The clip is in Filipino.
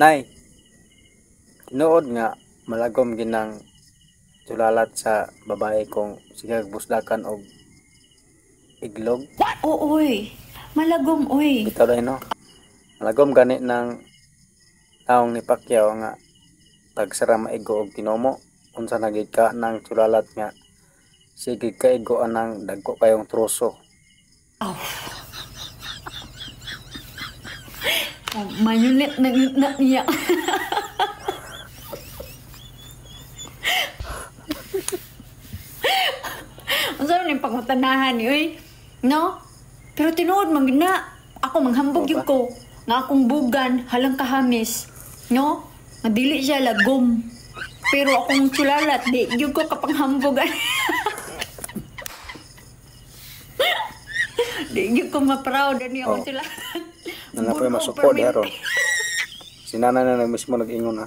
Nay, tinuod nga malagom ginang sulalat sa babae kung sige busdakan og iglog. Uy, malagom uy. Bitaw dai no. Malagom gani ng taong ni Pacquiao nga tagsara maigo og tinomo unsa nagid ka ng sulalat nga sige kaigo anang dagko kayong troso. Aw. Mayunit na niya. Unsa man yung pangutanahan ni uy? No? Pero tinuod man gina. Ako manghambog Ano yung ba? ko. Nga akong bugan, halang kahamis. No? Nga dili siya lagom. Pero akong sulalat, di yung ko kapanghambogan. Di yung ko ma-proud ani akong Oh. sulalat. Nga pa masuko di aron. Si nanay na mismo nag-ingon ha.